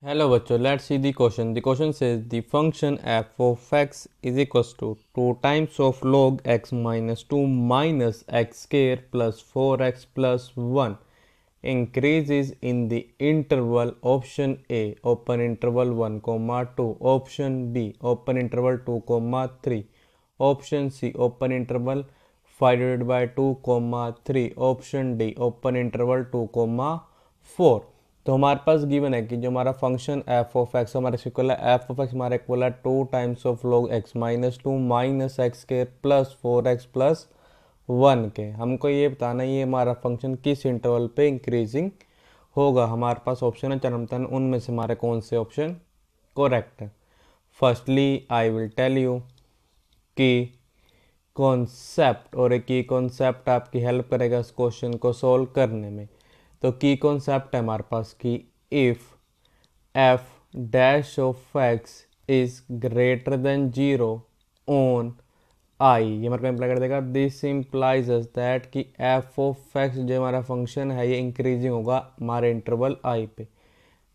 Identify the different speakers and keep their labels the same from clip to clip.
Speaker 1: Hello बच्चों, let's see the question. The question says the function f of x is equals to 2 times of log x minus 2 minus x square plus 4x plus 1 increases in the interval option A open interval 1 comma 2 option B open interval 2 comma 3 option C open interval 5 divided by 2 comma 3 option D open interval 2 comma 4। तो हमारे पास given है कि जो हमारा function F of x हमारा equal है f of x हमारा equal है 2 times of log x minus 2 minus x के प्लस 4x प्लस 1 के। हमको ये बताना ये हमारा फंक्शन किस इंटरवल पे इंक्रीजिंग होगा। हमारे पास ऑप्शन है चरमतन, उनमें से हमारे कौन से ऑप्शन करेक्ट है। Firstly I will tell you कि कॉन्सेप्ट, और एक की कॉन्सेप्ट आपकी हेल्प करेगा इस क्वेश्चन को सॉल्व करने में। तो की कॉन्सेप्ट है हमारे पास कि if F dash of x is greater than zero on I, ये हमारे को इम्प्लाई कर देगा दिस इम्प्लाइज दैट कि एफ ऑफ एक्स जो हमारा फंक्शन है ये इंक्रीजिंग होगा हमारे इंटरवल आई पे।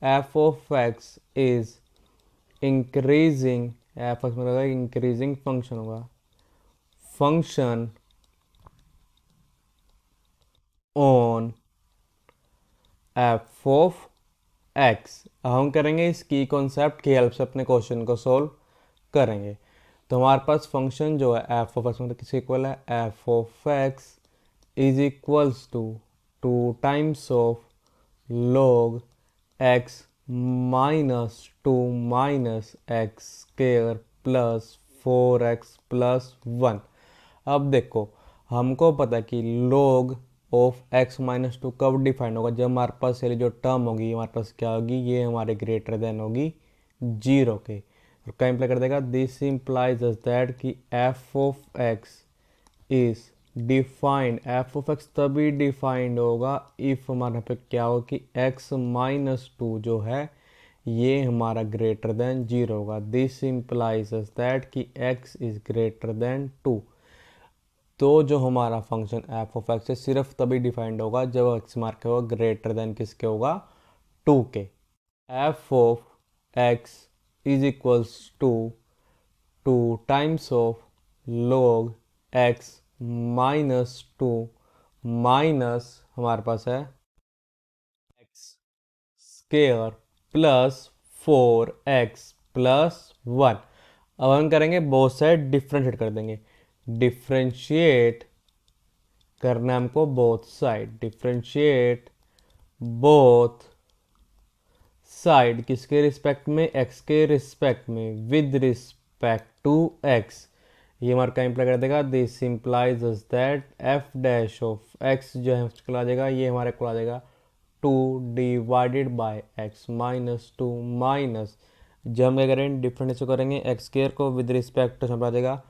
Speaker 1: F of x is increasing, f x मतलब इंक्रीजिंग फंक्शन होगा, function on F of x. हम करेंगे इस की कॉन्सेप्ट की हेल्प से अपने क्वेश्चन को सॉल्व करेंगे। तो हमारे पास फंक्शन जो है एफ ऑफ एक्स मतलब किसके इक्वल है, f of x is equals to 2 times of log x minus 2 minus x square plus 4x plus 1। अब देखो हमको पता है कि log ऑफ x माइनस 2 कब डिफाइन होगा, जब हमारे पास ये जो टर्म होगी हमारे पास क्या होगी, ये हमारे ग्रेटर देन होगी जीरो के। और क्या इम्प्लाई कर देगा, दिस इम्प्लाइज दैट कि f of x is defined, F of x तभी डिफाइंड होगा इफ हमारे पे क्या हो कि x माइनस 2 जो है ये हमारा ग्रेटर देन जीरो होगा। दिस इम्प्लाइज दैट कि x इज ग्रेटर देन 2। तो जो हमारा फंक्शन एफ ऑफ एक्स है सिर्फ तभी डिफाइंड होगा जब एक्स मार्क होगा ग्रेटर देन किसके होगा, 2 के। F of x is equals to 2 times of log x minus 2 minus हमारे पास है x square plus 4x plus 1। अब हम करेंगे बोथ साइड डिफ्रेंशिएट कर देंगे, डिफ्रेंशिएट करना है हमको both side, differentiate both side किसके रिस्पेक्ट में, एक्स के रिस्पेक्ट में, विद रिस्पेक्ट टू एक्स। ये हमारा क्या इम्प्लाई कर देगा, this implies that F dash of x जो है को आ जाएगा, ये हमारे को आ जाएगा 2 divided by x minus 2 minus, जब हम क्या करेंगे डिफरेंशिएशन करेंगे एक्स स्क्वायर को विद रिस्पेक्ट टू आ जाएगा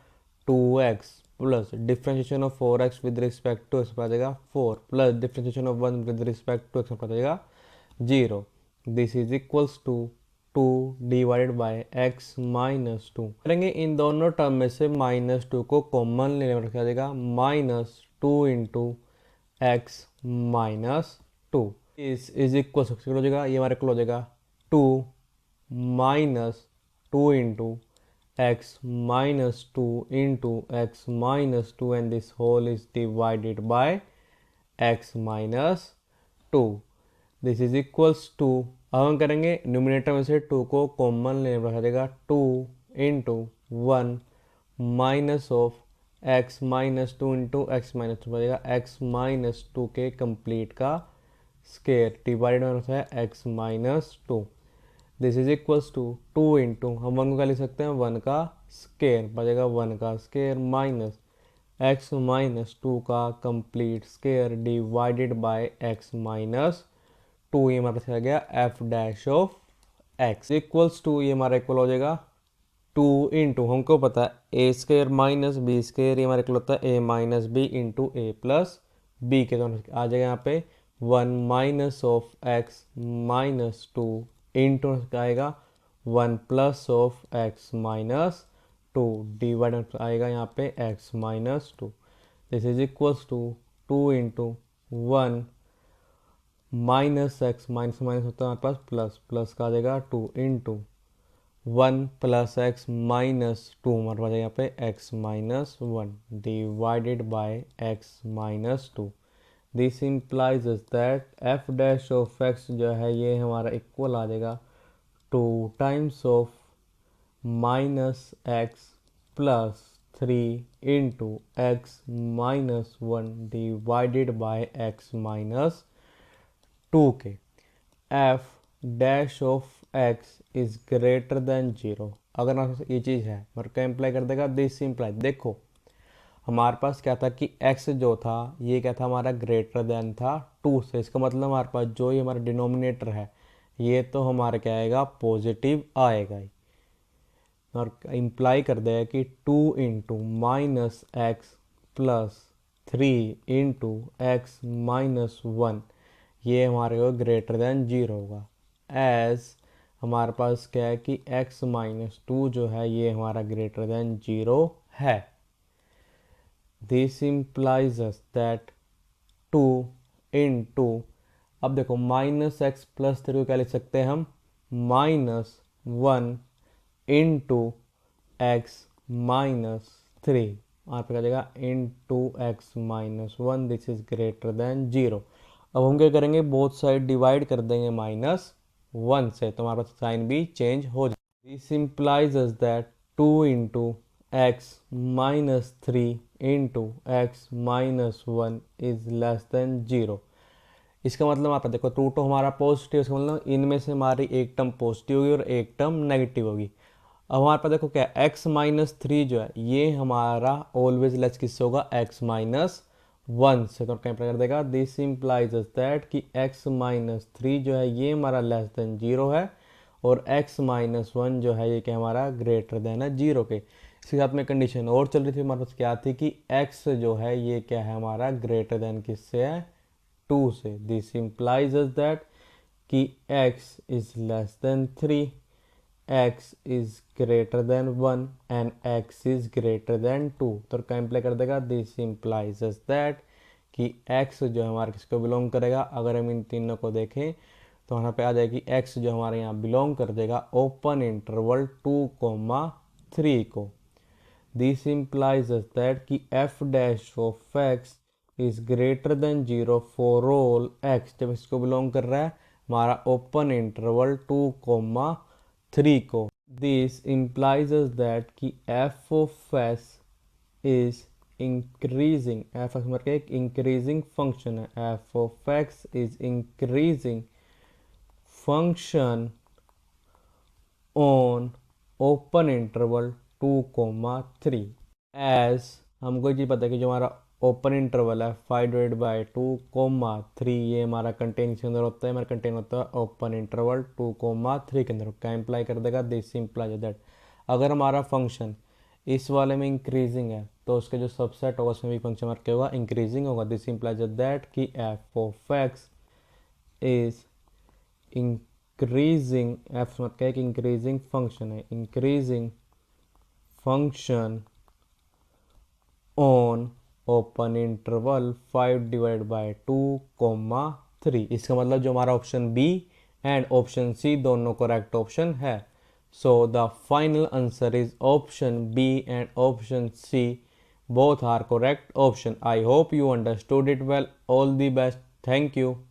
Speaker 1: 2x plus differentiation of 4x with respect to x आ जाएगा 4 plus differentiation of 1 with respect to x आ जाएगा 0। This is equals to 2 divided by x minus 2। करेंगे इन दोनों टर्म में से माइनस 2 को कॉमन लेने में रखा जाएगा, minus 2 into x minus 2 is equal हो जाएगा, ये हमारे को हो जाएगा 2 minus 2 into x minus 2 into x minus 2 and this whole is divided by x minus 2। This is equals to, अब हम करेंगे न्यूमिनेटर में से 2 को कॉमन लेने पर आ जाएगा 2 into 1 minus of x minus 2 into x minus 2 आ जाएगा x माइनस 2 के कंप्लीट का स्केयर डिवाइडेड होता है x minus 2। This is equals to 2 into हम 1 को क्या लिख सकते हैं 1 का स्केयर बचेगा 1 का स्केयर माइनस एक्स माइनस 2 का complete square divided by x minus 2। ये हमारे पास आ गया f dash of x equals to, ये हमारा इक्वल हो जाएगा 2 इंटू हमको पता है a square minus b square, ये हमारा इक्वल होता है a minus b into a plus b के दोनों आ जाएगा यहाँ पे 1 minus of x minus 2 into आएगा 1 plus of x minus 2 divide आएगा यहाँ पे x minus 2। This is equals to 2 into 1 minus x, minus minus होता है हमारे पास प्लस, प्लस का आ जाएगा 2 इंटू 1 प्लस एक्स माइनस 2, हमारे पास यहाँ पे x minus 1 divided by x minus 2। This implies that F dash of x जो है ये हमारा इक्वल आ जाएगा 2 times of minus x plus 3 into x minus 1 divided by x minus 2 के। F dash of x is greater than 0। अगर ना ये चीज़ है मतलब क्या इम्प्लाई कर देगा, दिस इम्प्लाई, देखो हमारे पास क्या था कि x जो था ये क्या था हमारा ग्रेटर देन था 2 से। इसका मतलब हमारे पास जो ये हमारा डिनोमिनेटर है ये तो हमारा क्या आएगा, पॉजिटिव आएगा ही। और इम्प्लाई कर देगा कि 2 into minus x plus 3 into x minus 1 ये हमारे को ग्रेटर देन 0 होगा। एज हमारे पास क्या है कि x माइनस 2 जो है ये हमारा ग्रेटर देन 0 है। This implies us that 2 into, अब देखो माइनस एक्स प्लस 3 को क्या लिख सकते हैं हम, माइनस 1 इंटू एक्स माइनस 3, यहाँ पे क्या जाएगा into x minus 1, this is greater than 0। अब हम क्या करेंगे, बोथ साइड डिवाइड कर देंगे माइनस 1 से, तो हमारा साइन भी चेंज हो जाएगा। This implies us that 2 into x minus 3 into x minus 1 is less than 0। इसका मतलब आप देखो 2 तो हमारा पॉजिटिव, इसका मतलब इनमें से हमारी एक टर्म पॉजिटिव होगी और एक टर्म नेगेटिव होगी। अब हमारे पास देखो क्या x माइनस 3 जो है ये हमारा ऑलवेज लेस किससे होगा, x माइनस 1 से, तो कैंसिल कर देगा। दिस इम्प्लाइज दैट कि x माइनस 3 जो है ये हमारा लेस देन 0 है और x माइनस 1 जो है ये क्या हमारा ग्रेटर देन है 0 के। इसके साथ में कंडीशन और चल रही थी हमारे पास क्या थी कि x जो है ये क्या है हमारा ग्रेटर देन किससे है, 2 से। दिस इम्प्लाइज दैट कि x is less than 3, x is greater than 1 and x is greater than 2, तो क्या इम्प्लाई कर देगा, दिस इम्प्लाइज दैट कि x जो है हमारा किसको बिलोंग करेगा, अगर हम इन तीनों को देखें तो यहाँ पे आ जाएगी x जो हमारे यहाँ बिलोंग कर देगा ओपन इंटरवल 2,3 को। दिस इम्प्लाइज दैट कि f dash of x is greater than 0 for all x, जब इसको बिलोंग कर रहा है हमारा ओपन इंटरवल 2,3 को। दिस इम्प्लाइज दैट कि f of s is increasing, f x मतलब एक इंक्रीजिंग फंक्शन है, f of x is increasing function on open interval 2,3। As हमको ये पता है कि जो हमारा ओपन इंटरवल है 5/2,3 ये हमारा कंटेन इसके अंदर होता है, हमारा कंटेन होता है ओपन इंटरवल 2,3 के अंदर। क्या इम्प्लाई कर देगा, दिस इम्प्लाई दैट अगर हमारा फंक्शन इस वाले में इंक्रीजिंग है तो उसके जो सबसेट होगा उसमें भी फंक्शन हमारा क्या होगा, इंक्रीजिंग होगा। दिस इम्प्लाइज दैट कि f of x is increasing, f मतलब क्या है कि इंक्रीजिंग फंक्शन है, increasing function on open interval 5/2,3। इसका मतलब जो हमारा option B and option C दोनों करेक्ट ऑप्शन है। So the final answer is option B and option C both are correct option. I hope you understood it well. All the best. Thank you.